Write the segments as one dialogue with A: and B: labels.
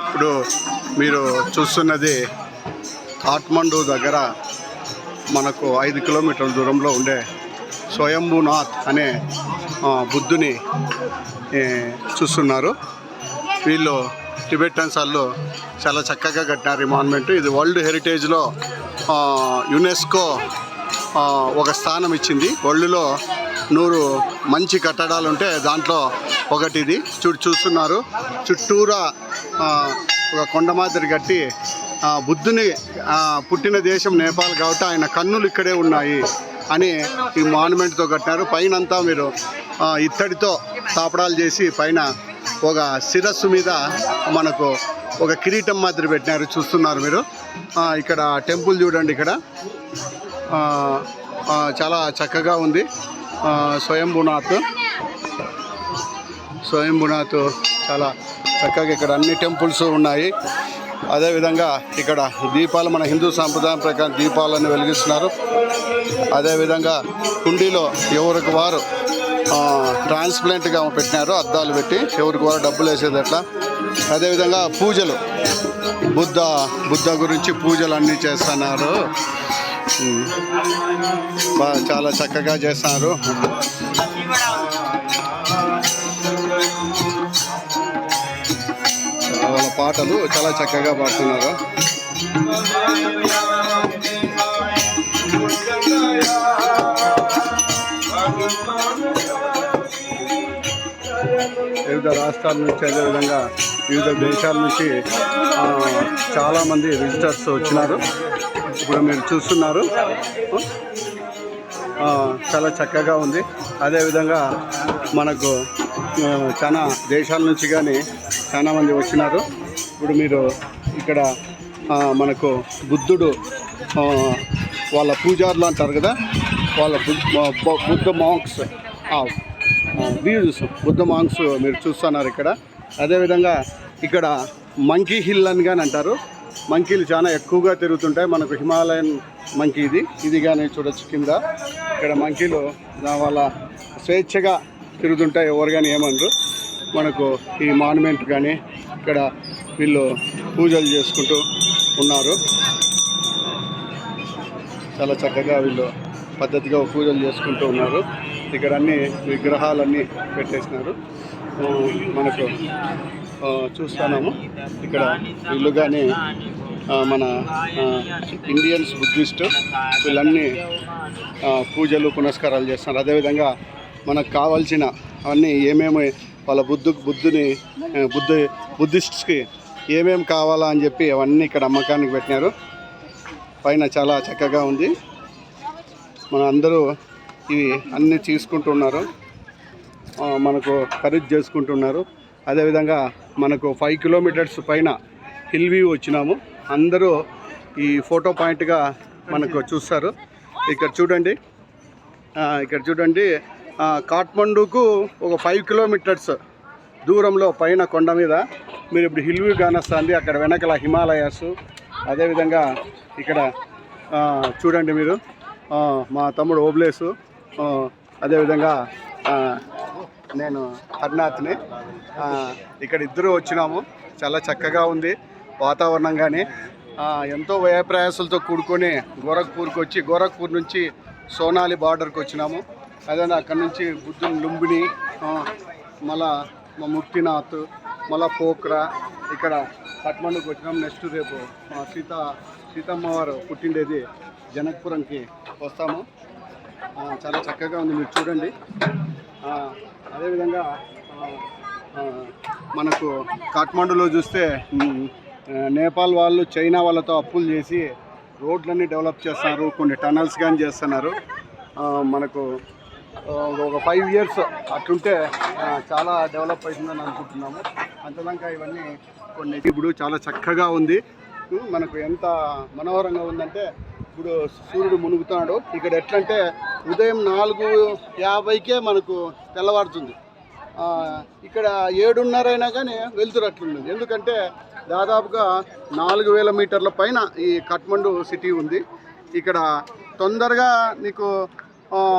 A: ఇప్పుడు మీరు చూస్తున్నది కాఠ్మండు దగ్గర మనకు 5 కిలోమీటర్ల దూరంలో ఉండే స్వయంభూనాథ్ అనే బుద్ధుని చూస్తున్నారు. వీళ్ళు టిబెటన్స్ వాళ్ళు చాలా చక్కగా కట్టినారు ఈ మాన్యుమెంట్. ఇది వరల్డ్ హెరిటేజ్లో యునెస్కో ఒక స్థానం ఇచ్చింది. వరల్డ్లో 100 మంచి కట్టడాలు ఉంటే దాంట్లో ఒకటి ఇది. చూస్తున్నారు చుట్టూరా ఒక కొండ మాదిరి కట్టి బుద్ధుని పుట్టిన దేశం నేపాల్ కాబట్టి ఆయన కన్నులు ఇక్కడే ఉన్నాయి అని ఈ మాన్యుమెంట్తో కట్టినారు. పైనంతా మీరు ఇత్తడితో తాపడాలు చేసి పైన ఒక శిరస్సు మీద మనకు ఒక కిరీటం మాదిరి పెట్టినారు. చూస్తున్నారు మీరు. ఇక్కడ టెంపుల్ చూడండి. ఇక్కడ చాలా చక్కగా ఉంది. స్వయంభూనాథ్ చాలా చక్కగా ఇక్కడ అన్ని టెంపుల్స్ ఉన్నాయి. అదేవిధంగా ఇక్కడ దీపాలు మన హిందూ సాంప్రదాయం ప్రకారం దీపాలను వెలిగిస్తున్నారు. అదేవిధంగా కుండీలో ఎవరికి వారు ట్రాన్స్ప్లాంట్గా పెట్టినారు, అద్దాలు పెట్టి ఎవరికి వారు డబ్బులు వేసేది అట్లా. అదేవిధంగా పూజలు బుద్ధ గురించి పూజలు అన్నీ చేస్తున్నారు. చాలా చక్కగా చేస్తున్నారు. వాళ్ళ పాటలు చాలా చక్కగా పాడుతున్నారు. వివిధ రాష్ట్రాల నుంచి అదేవిధంగా వివిధ దేశాల నుంచి చాలామంది విజిటర్స్ వచ్చినారు. ఇప్పుడు మీరు చూస్తున్నారు. చాలా చక్కగా ఉంది. అదేవిధంగా మనకు చాలా దేశాల నుంచి కానీ చాలామంది వచ్చినారు. ఇప్పుడు మీరు ఇక్కడ మనకు బుద్ధుడు వాళ్ళ పూజారులు అంటారు కదా, వాళ్ళ బుద్ధ మాంక్స్ బుద్ధ మాంక్స్ మీరు చూస్తున్నారు ఇక్కడ. అదేవిధంగా ఇక్కడ మంకీ హిల్ అని కానీ అంటారు. మంకీలు చాలా ఎక్కువగా తిరుగుతుంటాయి. మనకు హిమాలయన్ మంకీ ఇది కానీ చూడొచ్చు కింద. ఇక్కడ మంకీలు వాళ్ళ స్వేచ్ఛగా తిరుగుతుంటాయి, ఎవరు కానీ ఏమనరు. మనకు ఈ మాన్యుమెంట్ కానీ ఇక్కడ వీళ్ళు పూజలు చేసుకుంటూ ఉన్నారు. చాలా చక్కగా వీళ్ళు పద్ధతిగా పూజలు చేసుకుంటూ ఉన్నారు. ఇక్కడ అన్ని విగ్రహాలన్నీ పెట్టేసినారు. మనకు చూస్తున్నాము ఇక్కడ వీళ్ళు కానీ మన ఇండియన్స్ బుద్ధిస్ట్ వీళ్ళన్నీ పూజలు పునస్కారాలు చేస్తున్నారు. అదేవిధంగా మనకు కావాల్సిన అన్నీ ఏమేమి వాళ్ళ బుద్ధిస్ట్స్కి ఏమేమి కావాలా అని చెప్పి అవన్నీ ఇక్కడ అమ్మకానికి పెట్టినారు. పైన చాలా చక్కగా ఉంది. మన అందరూ ఇవి అన్నీ తీసుకుంటున్నారు, మనకు ఖరీదు చేసుకుంటున్నారు. అదేవిధంగా మనకు 5 కిలోమీటర్స్ పైన హిల్ వ్యూ వచ్చినాము. అందరూ ఈ ఫోటో పాయింట్గా మనకు చూస్తారు. ఇక్కడ చూడండి కాఠ్మండూకు ఒక 5 కిలోమీటర్స్ దూరంలో పైన కొండ మీద మీరు ఇప్పుడు హిల్ వ్యూ కానొస్తుంది. అక్కడ వెనకల హిమాలయాస్. అదేవిధంగా ఇక్కడ చూడండి మీరు మా తమ్ముడు ఓబ్లేసు, అదేవిధంగా నేను హర్నాథ్ని. ఇక్కడ ఇద్దరు వచ్చినాము. చాలా చక్కగా ఉంది వాతావరణం. కానీ ఎంతో వ్యయప్రయాసాలతో కూడుకొని గోరఖ్పూర్ నుంచి సోనాలి బార్డర్కి వచ్చినాము. అదే అక్కడ నుంచి బుద్ధుని లుంబిని, మళ్ళా ముక్తినాథ్, మళ్ళా పోఖ్రా, ఇక్కడ కాఠ్మండూకి వచ్చినాము. నెక్స్ట్ రేపు సీతమ్మ వారు పుట్టిండేది జనక్పురంకి వస్తాము. చాలా చక్కగా ఉంది, మీరు చూడండి. అదేవిధంగా మనకు కాఠ్మండూలో చూస్తే నేపాల్ వాళ్ళు చైనా వాళ్ళతో అప్పులు చేసి రోడ్లన్నీ డెవలప్ చేస్తున్నారు, కొన్ని టనల్స్ కానీ చేస్తున్నారు. మనకు ఒక 5 years అట్లుంటే చాలా డెవలప్ అవుతుందని అనుకుంటున్నాము. అంతదాకా ఇవన్నీ కొన్ని ఇప్పుడు చాలా చక్కగా ఉంది. మనకు ఎంత మనోహరంగా ఉందంటే ఇప్పుడు సూర్యుడు మునుగుతున్నాడు. ఇక్కడ ఎట్లంటే ఉదయం 4:50కే మనకు తెల్లవారుతుంది. ఇక్కడ 7:30 అయినా కానీ వెళ్తున్నట్లుంది. ఎందుకంటే దాదాపుగా 4000 మీటర్ల పైన ఈ కాఠ్మండు సిటీ ఉంది. ఇక్కడ తొందరగా నీకు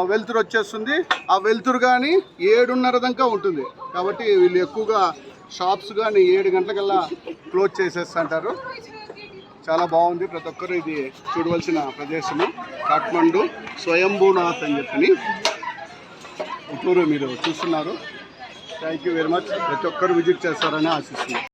A: వెలుతురు వచ్చేస్తుంది. ఆ వెలుతురు కానీ 7:30 దాకా ఉంటుంది. కాబట్టి వీళ్ళు ఎక్కువగా షాప్స్ కానీ 7 గంటలకల్లా క్లోజ్ చేసేస్తుంటారు. చాలా బాగుంది. ప్రతి ఒక్కరు ఇది చూడవలసిన ప్రదేశము. కాఠ్మండు స్వయంభూనాథ్ అని చెప్పని ఇప్పుడు మీరు చూస్తున్నారు. Thank you very much. ప్రతి ఒక్కరు విజిట్ చేస్తారని ఆశిస్తున్నాను.